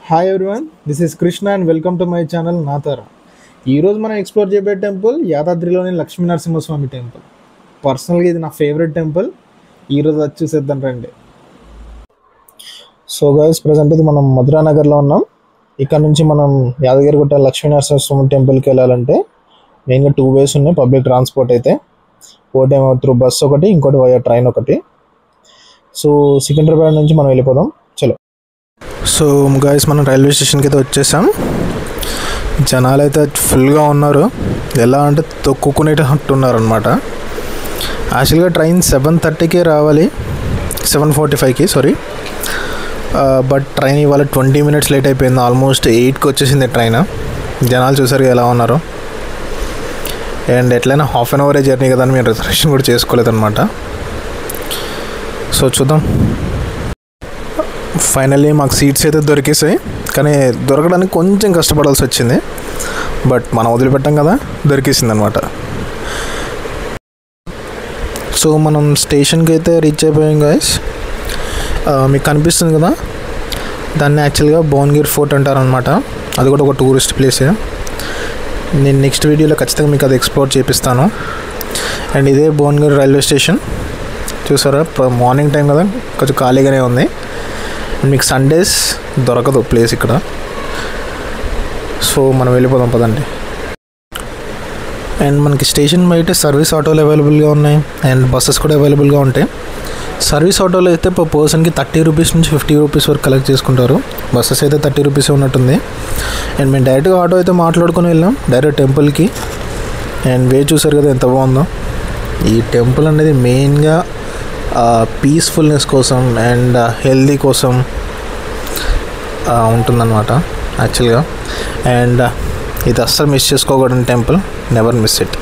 Hi everyone, this is Krishna and welcome to my channel నాతార. ఈరోజు మనం ఎక్స్ప్లోర్ చేయబోయే టెంపుల్ యాదాద్రిలోని లక్ష్మీ నరసింహస్వామి టెంపుల్. పర్సనల్గా ఇది నా ఫేవరెట్ టెంపుల్. ఈరోజు వచ్చి చూసేద్దాం రండి. సో గైస్, ప్రజెంట్ ఇది మనం మధురానగర్లో ఉన్నాం. ఇక్కడ నుంచి మనం యాదగిరిగుట్ట లక్ష్మీ నరసింహస్వామి టెంపుల్కి వెళ్ళాలంటే మెయిన్గా 2 ways ఉన్నాయి పబ్లిక్ ట్రాన్స్పోర్ట్ అయితే. ఒకటేమో త్రూ బస్ ఒకటి, ఇంకోటి వయా ట్రైన్ ఒకటి. సో సికింద్రాబాద్ నుంచి మనం వెళ్ళిపోదాం. చలో. సో గాయస్, మనం రైల్వే స్టేషన్కి అయితే వచ్చేసాం. జనాలు అయితే ఫుల్గా ఉన్నారు. ఎలా అంటే తొక్కుకునేటట్టు ఉన్నారనమాట. యాక్చువల్గా ట్రైన్ 7:30కే రావాలి, 7:45కి సారీ. బట్ ట్రైన్ ఇవాళ 20 minutes లేట్ అయిపోయింది. ఆల్మోస్ట్ 8కి వచ్చేసింది ట్రైన్. జనాలు చూసారు ఎలా ఉన్నారు. అండ్ ఎట్లయినా హాఫ్ అన్ అవరే జర్నీ కదా అని మేము రిజర్వేషన్ కూడా చేసుకోలేదన్నమాట. సో చూద్దాం. ఫైనల్లీ మాకు సీట్స్ అయితే దొరికేసాయి, కానీ దొరకడానికి కొంచెం కష్టపడాల్సి వచ్చింది. బట్ మనం వదిలిపెట్టాం కదా, దొరికేసింది అనమాట. సో మనం స్టేషన్కి అయితే రీచ్ అయిపోయాం గాయస్. మీకు కనిపిస్తుంది కదా, దాన్ని యాక్చువల్గా భువనగిరి ఫోర్ట్ అంటారనమాట. అది కూడా ఒక టూరిస్ట్ ప్లేసే. నేను నెక్స్ట్ వీడియోలో ఖచ్చితంగా మీకు అది ఎక్స్ప్లోర్ చేపిస్తాను. అండ్ ఇదే భువనగిరి రైల్వే స్టేషన్. చూసారా, మార్నింగ్ టైం కదా, కొంచెం ఖాళీగానే ఉంది. మీకు సండేస్ దొరకదు ప్లేస్ ఇక్కడ. సో మనం వెళ్ళిపోదాం పదండి. అండ్ మనకి స్టేషన్ బయట సర్వీస్ ఆటోలు అవైలబుల్గా ఉన్నాయి, అండ్ బస్సెస్ కూడా అవైలబుల్గా ఉంటాయి. సర్వీస్ ఆటోలో అయితే పర్ పర్సన్కి 30 రూపీస్ నుంచి 50 రూపీస్ వరకు కలెక్ట్ చేసుకుంటారు. బస్సెస్ అయితే 30 రూపీస్ ఉన్నట్టుంది. అండ్ మేము డైరెక్ట్గా ఆటో అయితే మాట్లాడుకొని వెళ్ళాం డైరెక్ట్ టెంపుల్కి. అండ్ వే చూసారు కదా ఎంత బాగుందో. ఈ టెంపుల్ అనేది మెయిన్గా పీస్ఫుల్నెస్ కోసం అండ్ హెల్దీ కోసం ఉంటుందన్నమాట యాక్చువల్గా. అండ్ ఇది అస్సలు మిస్ చేసుకోకూడని temple, never miss it.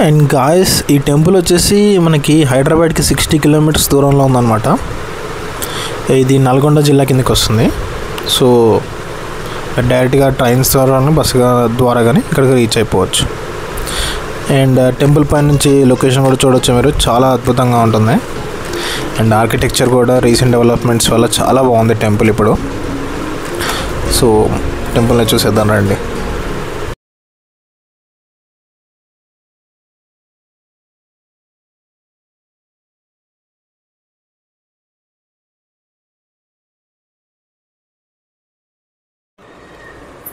And guys, ఈ టెంపుల్ వచ్చేసి మనకి హైదరాబాద్కి 60 kilometers దూరంలో ఉందన్నమాట. ఇది నల్గొండ జిల్లా కిందకి వస్తుంది. సో డైరెక్ట్గా ట్రైన్స్ ద్వారా బస్సు ద్వారా కానీ ఇక్కడికి రీచ్ అయిపోవచ్చు. అండ్ టెంపుల్ పై నుంచి లొకేషన్ కూడా చూడవచ్చు మీరు, చాలా అద్భుతంగా ఉంటుంది. అండ్ ఆర్కిటెక్చర్ కూడా రీసెంట్ డెవలప్మెంట్స్ వల్ల చాలా బాగుంది టెంపుల్ ఇప్పుడు. సో టెంపుల్ని చూసేద్దాం రండి.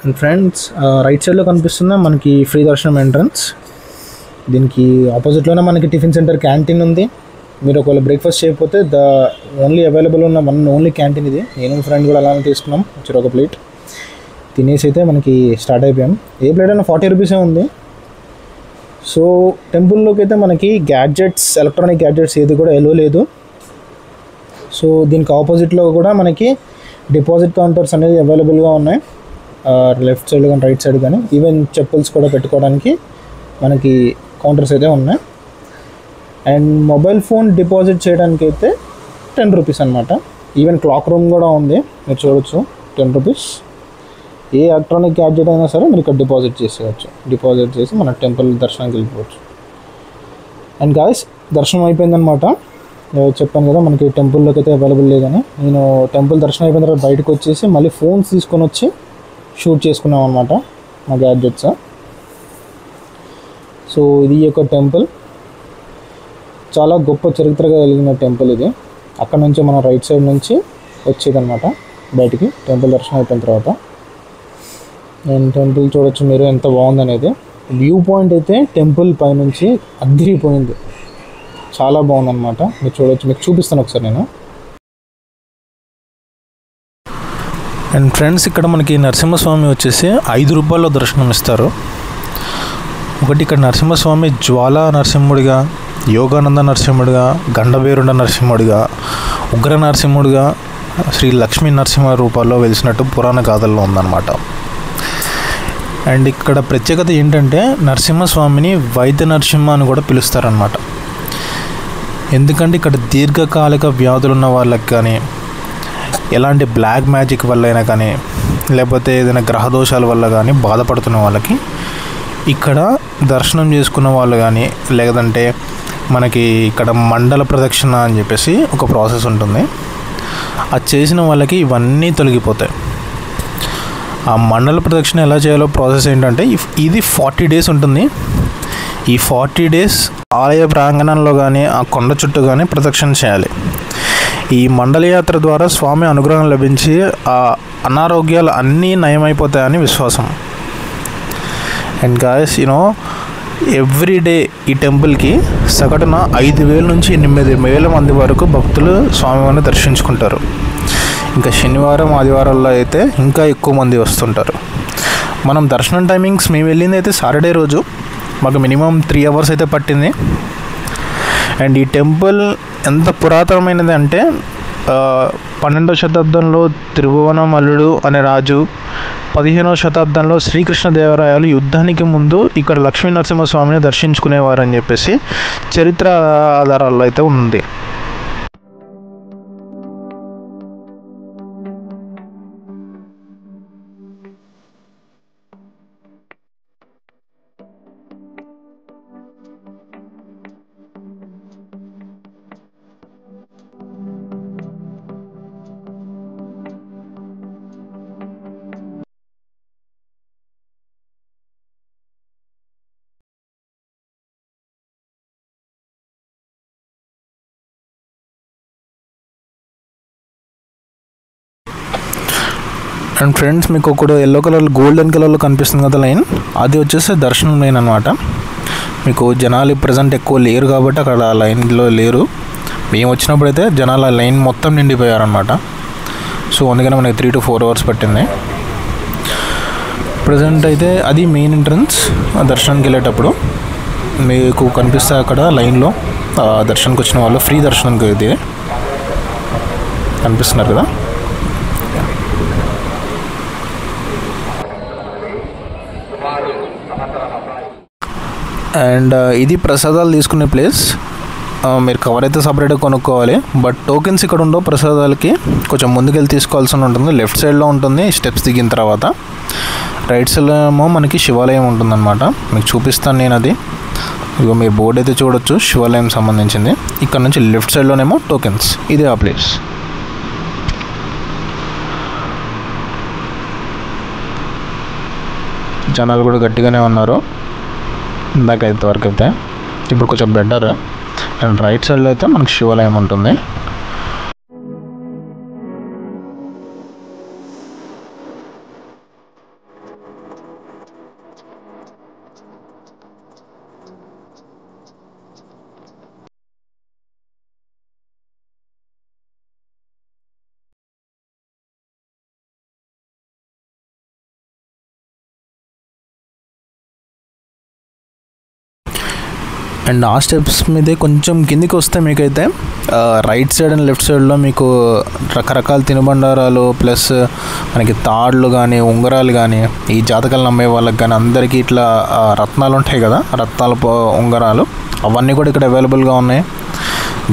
అండ్ ఫ్రెండ్స్, రైట్ సైడ్లో కనిపిస్తుంది మనకి ఫ్రీ దర్శనం ఎంట్రన్స్. దీనికి ఆపోజిట్లోనే మనకి టిఫిన్ సెంటర్ క్యాంటీన్ ఉంది. మీరు ఒకవేళ బ్రేక్ఫాస్ట్ చేయకపోతే ఓన్లీ అవైలబుల్ ఉన్న ఓన్లీ క్యాంటీన్ ఇది. నేను ఫ్రెండ్ కూడా అలానే తీసుకున్నాం, ఒక ప్లేట్ తినేసి అయితే మనకి స్టార్ట్ అయిపోయాం. ఏ ప్లేట్ అయినా 40 రూపీసే ఉంది. సో టెంపుల్లోకి అయితే మనకి గ్యాడ్జెట్స్, ఎలక్ట్రానిక్ గ్యాడ్జెట్స్ ఏది కూడా ఎలో లేదు. సో దీనికి ఆపోజిట్లో కూడా మనకి డిపాజిట్ కౌంటర్స్ అనేది అవైలబుల్గా ఉన్నాయి, లెఫ్ట్ సైడ్ కానీ రైట్ సైడ్ కానీ. ఈవెన్ చెప్పుల్స్ కూడా పెట్టుకోవడానికి మనకి కౌంటర్స్ అయితే ఉన్నాయి. అండ్ మొబైల్ ఫోన్ డిపాజిట్ చేయడానికి అయితే 10 రూపీస్ అనమాట. ఈవెన్ క్లాక్ రూమ్ కూడా ఉంది, మీరు చూడవచ్చు, 10 రూపీస్. ఏ ఎలక్ట్రానిక్ గ్యాడ్జెట్ అయినా సరే మీరు ఇక్కడ డిపాజిట్ చేసేయచ్చు. డిపాజిట్ చేసి మన టెంపుల్ దర్శనానికి వెళ్ళిపోవచ్చు. అండ్ గాయస్, దర్శనం అయిపోయిందనమాట. చెప్పాను కదా మనకి టెంపుల్లోకి అయితే అవైలబుల్ లేదని. నేను టెంపుల్ దర్శనం అయిపోయిన తర్వాత బయటకు వచ్చేసి మళ్ళీ ఫోన్స్ తీసుకొని వచ్చి షూట్ చేసుకున్నాం అనమాట మా గ్యాడ్జెట్స్. సో ఇది ఒక టెంపుల్, చాలా గొప్ప చరిత్ర కలిగిన టెంపుల్ ఇది. అక్కడ నుంచి మనం రైట్ సైడ్ నుంచి వచ్చేదన్నమాట బయటికి టెంపుల్ దర్శనం అయిపోయిన తర్వాత. నేను టెంపుల్ చూడొచ్చు మీరు ఎంత బాగుందనేది. వ్యూ పాయింట్ అయితే టెంపుల్ పైనుంచి అదిరిపోయింది, చాలా బాగుందన్నమాట. మీరు చూడవచ్చు, మీకు చూపిస్తాను ఒకసారి నేను. అండ్ ఫ్రెండ్స్, ఇక్కడ మనకి నరసింహస్వామి వచ్చేసి 5 రూపాయల్లో దర్శనం ఇస్తారు. ఒకటి ఇక్కడ నరసింహస్వామి జ్వాలా నరసింహుడిగా, యోగానంద నరసింహుడిగా, గండభేరుండ నరసింహుడిగా, ఉగ్ర నరసింహుడిగా, శ్రీ లక్ష్మీ నరసింహ రూపాల్లో వెలిసినట్టు పురాణ గాథల్లో ఉందన్నమాట. అండ్ ఇక్కడ ప్రత్యేకత ఏంటంటే నరసింహస్వామిని వైద్య నరసింహ అని కూడా పిలుస్తారనమాట. ఎందుకంటే ఇక్కడ దీర్ఘకాలిక వ్యాధులు ఉన్న వాళ్ళకి కానీ, ఎలాంటి బ్లాక్ మ్యాజిక్ వల్ల అయినా కానీ, లేకపోతే ఏదైనా గ్రహదోషాల వల్ల కానీ బాధపడుతున్న వాళ్ళకి ఇక్కడ దర్శనం చేసుకున్న వాళ్ళు కానీ, లేదంటే మనకి ఇక్కడ మండల ప్రదక్షిణ అని చెప్పేసి ఒక ప్రాసెస్ ఉంటుంది. అది చేసిన వాళ్ళకి ఇవన్నీ తొలగిపోతాయి. ఆ మండల ప్రదక్షిణ ఎలా చేయాలో ప్రాసెస్ ఏంటంటే, ఇది 40 days ఉంటుంది. ఈ 40 days ఆలయ ప్రాంగణంలో కానీ ఆ కొండ చుట్టూ కానీ ప్రదక్షిణ చేయాలి. ఈ మండలయాత్ర ద్వారా స్వామి అనుగ్రహం లభించి ఆ అనారోగ్యాలు అన్నీ నయమైపోతాయని విశ్వాసం. అండ్ గాయస్ ఎవ్రీ డే ఈ టెంపుల్కి సగటున 5,000 నుంచి 8,000 మంది వరకు భక్తులు స్వామివారిని దర్శించుకుంటారు. ఇంకా శనివారం ఆదివారాల్లో అయితే ఇంకా ఎక్కువ మంది వస్తుంటారు. మనం దర్శనం టైమింగ్స్ మేము వెళ్ళింది అయితే సాటర్డే రోజు, మాకు మినిమం 3 hours అయితే పట్టింది. అండ్ ఈ టెంపుల్ ఎంత పురాతనమైనది అంటే 12వ శతాబ్దంలో తిరుభువనమల్లుడు అనే రాజు, 15వ శతాబ్దంలో శ్రీకృష్ణదేవరాయలు యుద్ధానికి ముందు ఇక్కడ లక్ష్మీ నరసింహస్వామిని దర్శించుకునేవారని చెప్పేసి చరిత్ర ఆధారాల్లో అయితే ఉంది. అండ్ ఫ్రెండ్స్, మీకు ఒకటి ఎల్లో కలర్ గోల్డెన్ కలర్లో కనిపిస్తుంది కదా లైన్, అది వచ్చేసి దర్శనం లైన్ అనమాట. మీకు జనాలు ప్రజెంట్ ఎక్కువ లేరు కాబట్టి అక్కడ లైన్లో లేరు. మేము వచ్చినప్పుడు అయితే జనాల లైన్ మొత్తం నిండిపోయారనమాట. సో అందుకని మనకి 3 to 4 hours పట్టింది. ప్రజెంట్ అయితే అది మెయిన్ ఎంట్రన్స్. దర్శనానికి వెళ్ళేటప్పుడు మీకు కనిపిస్తాయి అక్కడ లైన్లో దర్శనానికి వచ్చిన వాళ్ళు, ఫ్రీ దర్శనానికి ఇది కనిపిస్తున్నారు కదా. అండ్ ఇది ప్రసాదాలు తీసుకునే ప్లేస్. మీరు కవర్ అయితే సపరేట్గా కొనుక్కోవాలి, బట్ టోకెన్స్ ఇక్కడ ఉండవు. ప్రసాదాలకి కొంచెం ముందుకెళ్ళి తీసుకోవాల్సి ఉంటుంది. లెఫ్ట్ సైడ్లో ఉంటుంది స్టెప్స్ దిగిన తర్వాత. రైట్ సైడ్లో ఏమో మనకి శివాలయం ఉంటుందన్నమాట. మీకు చూపిస్తాను నేను అది. ఇగో మీరు బోర్డు అయితే చూడొచ్చు, శివాలయం సంబంధించింది. ఇక్కడ నుంచి లెఫ్ట్ సైడ్లోనేమో టోకెన్స్. ఇదే ఆ ప్లేస్. జనాలు కూడా గట్టిగానే ఉన్నారు ఇందాక అయితే వరకు అయితే. ఇప్పుడు కొంచెం బెటర్. అండ్ రైట్ సైడ్లో అయితే మనకు శివాలయం ఉంటుంది. అండ్ ఆ స్టెప్స్ మీదే కొంచెం కిందికి వస్తే మీకైతే రైట్ సైడ్ అండ్ లెఫ్ట్ సైడ్లో మీకు రకరకాల తినుబండారాలు ప్లస్ మనకి తాళ్ళు కానీ ఉంగరాలు కానీ, ఈ జాతకాలు నమ్మే వాళ్ళకి కానీ అందరికీ ఇట్లా రత్నాలు ఉంటాయి కదా, రత్నాల ఉంగరాలు, అవన్నీ కూడా ఇక్కడ అవైలబుల్గా ఉన్నాయి.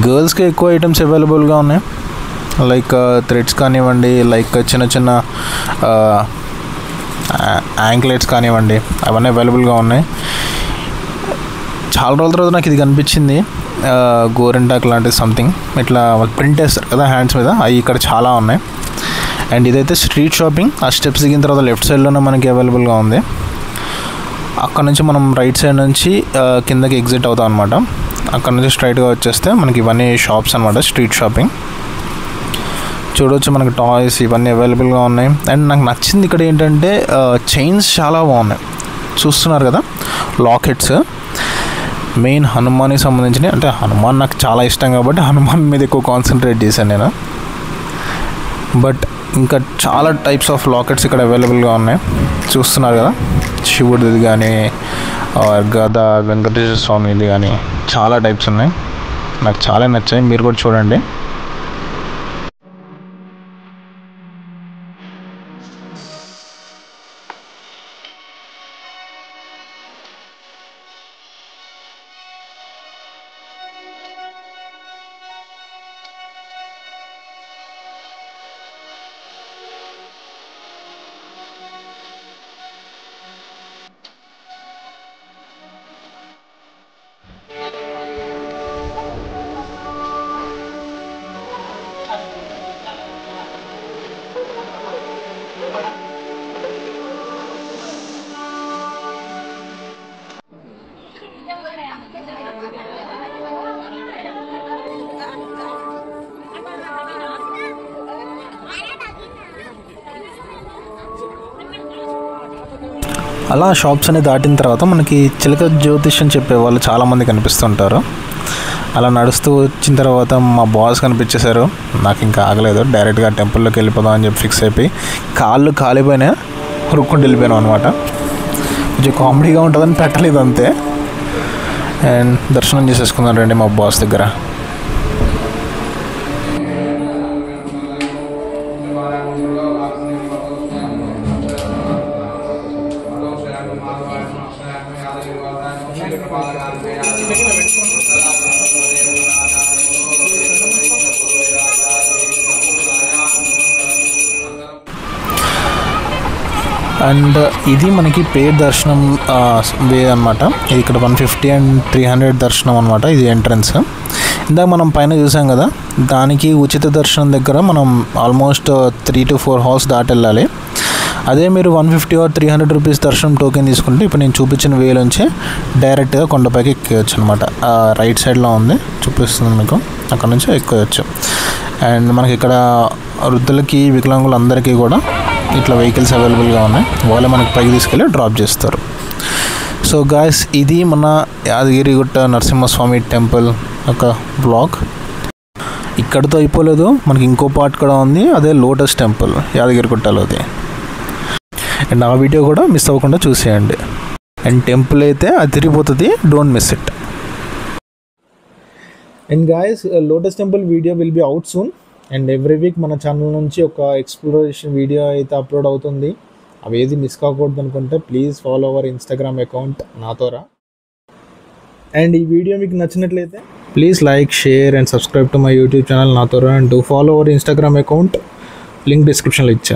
గర్ల్స్కి ఎక్కువ ఐటమ్స్ అవైలబుల్గా ఉన్నాయి. లైక్ థ్రెడ్స్ కానివ్వండి, లైక్ చిన్న చిన్న యాంక్లెట్స్ కానివ్వండి, అవన్నీ అవైలబుల్గా ఉన్నాయి. చాలా రోజుల తర్వాత నాకు ఇది కనిపించింది. గోరింటాక్ లాంటిది సంథింగ్ ఇట్లా ప్రింట్ వేస్తారు కదా హ్యాండ్స్ మీద, అవి ఇక్కడ చాలా ఉన్నాయి. అండ్ ఇదైతే స్ట్రీట్ షాపింగ్. ఆ స్టెప్స్ దిగిన తర్వాత లెఫ్ట్ సైడ్లోనే మనకి అవైలబుల్గా ఉంది. అక్కడ నుంచి మనం రైట్ సైడ్ నుంచి కిందకి ఎగ్జిట్ అవుతాం అనమాట. అక్కడ నుంచి స్ట్రైట్గా వచ్చేస్తే మనకి ఇవన్నీ షాప్స్ అనమాట, స్ట్రీట్ షాపింగ్. చూడవచ్చు మనకి టాయ్స్ ఇవన్నీ అవైలబుల్గా ఉన్నాయి. అండ్ నాకు నచ్చింది ఇక్కడ ఏంటంటే చైన్స్ చాలా బాగున్నాయి. చూస్తున్నారు కదా, లాకెట్స్ మెయిన్ హనుమాన్కి సంబంధించినవి. అంటే హనుమాన్ నాకు చాలా ఇష్టం కాబట్టి హనుమాన్ మీద ఎక్కువ కాన్సన్ట్రేట్ చేశాను నేను. బట్ ఇంకా చాలా టైప్స్ ఆఫ్ లాకెట్స్ ఇక్కడ అవైలబుల్గా ఉన్నాయి. చూస్తున్నారు కదా, శివుడిది కానీ గద, వెంకటేశ్వర స్వామిది కానీ చాలా టైప్స్ ఉన్నాయి. నాకు చాలా నచ్చాయి, మీరు కూడా చూడండి. అలా షాప్స్ అనేది దాటిన తర్వాత మనకి చిలక జ్యోతిష్యం చెప్పే వాళ్ళు చాలామంది కనిపిస్తుంటారు. అలా నడుస్తూ వచ్చిన తర్వాత మా బాస్ కనిపించేశారు. నాకు ఇంకా ఆగలేదు, డైరెక్ట్గా టెంపుల్లోకి వెళ్ళిపోదాం అని చెప్పి ఫిక్స్ అయిపోయి కాళ్ళు కాలిపోయినా రుక్కుంటూ వెళ్ళిపోయాను అనమాట. కొంచెం కామెడీగా ఉంటుందని పెట్టలేదు అంతే. అండ్ దర్శనం చేసేసుకున్నాను రండి మా బాస్ దగ్గర. అండ్ ఇది మనకి పేడ్ దర్శనం వే అనమాట. ఇది ఇక్కడ 150 and 300 దర్శనం అనమాట. ఇది ఎంట్రన్స్. ఇందాక మనం పైన చూసాం కదా, దానికి ఉచిత దర్శనం దగ్గర మనం ఆల్మోస్ట్ 3 to 4 hours దాటి వెళ్ళాలి. అదే మీరు 150 or 300 రూపీస్ దర్శనం టోకెన్ తీసుకుంటే ఇప్పుడు నేను చూపించిన వేలోంచి డైరెక్ట్గా కొండపైకి ఎక్కేయచ్చు అనమాట. రైట్ సైడ్లో ఉంది, చూపిస్తుంది మీకు, అక్కడ నుంచి ఎక్కేయచ్చు. అండ్ మనకి ఇక్కడ వృద్ధులకి వికలాంగులందరికీ కూడా ఇట్లా వెహికల్స్ అవైలబుల్గా ఉన్నాయి. వాళ్ళే మనకి పైకి తీసుకెళ్ళి డ్రాప్ చేస్తారు. సో గాయస్, ఇది మన యాదగిరిగుట్ట నరసింహస్వామి టెంపుల్ ఒక బ్లాగ్. ఇక్కడితో అయిపోలేదు, మనకి ఇంకో పార్ట్ కూడా ఉంది, అదే లోటస్ టెంపుల్ యాదగిరిగుట్టలోది. అండ్ ఆ వీడియో కూడా మిస్ అవ్వకుండా చూసేయండి. అండ్ టెంపుల్ అయితే అది తిరిగిపోతుంది, don't miss it. And guys, lotus temple video will be out soon. And every week మన ఛానల్ నుంచి ఒక ఎక్స్ప్లోరేషన్ వీడియో అయితే అప్లోడ్ అవుతుంది. అవి ఏది మిస్ కాకూడదు అనుకుంటే please follow our Instagram account నాతోరా. అండ్ ఈ వీడియో మీకు నచ్చినట్లయితే please like, share and subscribe to my YouTube channel నాతోరా. And do follow our Instagram account, link డిస్క్రిప్షన్లో ఇచ్చా.